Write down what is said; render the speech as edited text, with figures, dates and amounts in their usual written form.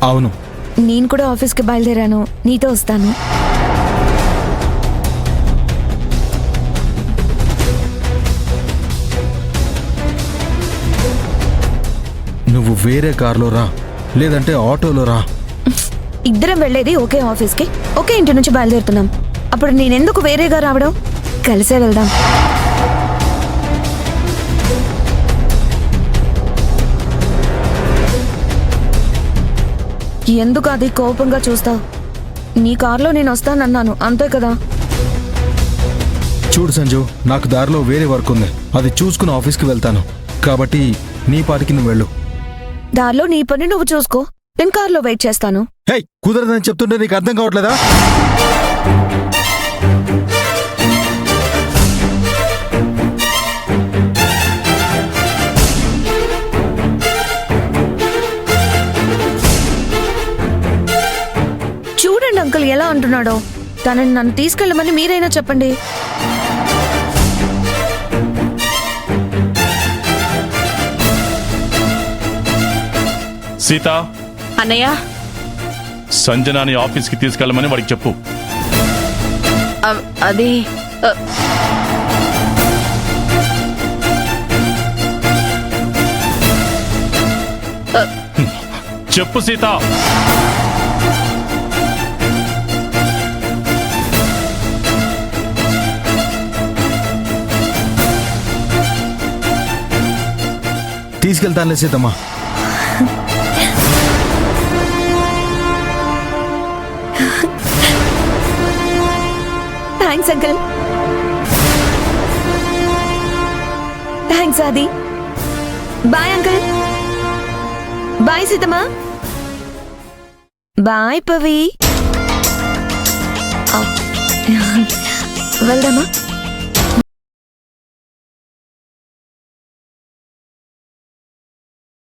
అవును. నేను కూడా ఆఫీస్కి బయలుదేరాను, నీతో వస్తాను. నువ్వు వేరే కార్లో రా, లేదంటే ఆటోలో రా. ఇద్దరం వెళ్ళేది ఒకే ఆఫీస్కి, ఒకే ఇంటి నుంచి బయలుదేరుతున్నాం. అప్పుడు నేనెందుకు వేరేగా రావడం? కలిసే వెళ్దాం. ఎందుకు అది కోపంగా చూస్తావు? నీ కార్లో నేను వస్తానన్నాను, అంతే కదా? చూడు సంజు, నాకు దారిలో వేరే వర్క్ ఉంది, అది చూసుకుని ఆఫీస్కి వెళ్తాను. కాబట్టి నీ పాటికి నువ్వు వెళ్ళు. దారిలో నీ పని నువ్వు చూసుకో, నేను కార్లో వెయిట్ చేస్తాను. హే, కుదరదని చెప్తుంటే నీకు అర్థం కావట్లేదా? చూడండి అంకుల్ ఎలా అంటున్నాడో. తనని నన్ను తీసుకెళ్ళమని మీరైనా చెప్పండి. సీత, అన్నయ్య, సంజనాని ఆఫీస్కి తీసుకెళ్ళమని వాడికి చెప్పు. అది చెప్పు సీత. తీసుకెళ్తానులే సీతమ్మా. Thanks uncle. Thanks Aadi. Bye uncle. Bye సీతమ్మా. బాయ్ పవి. వెళ్దామా?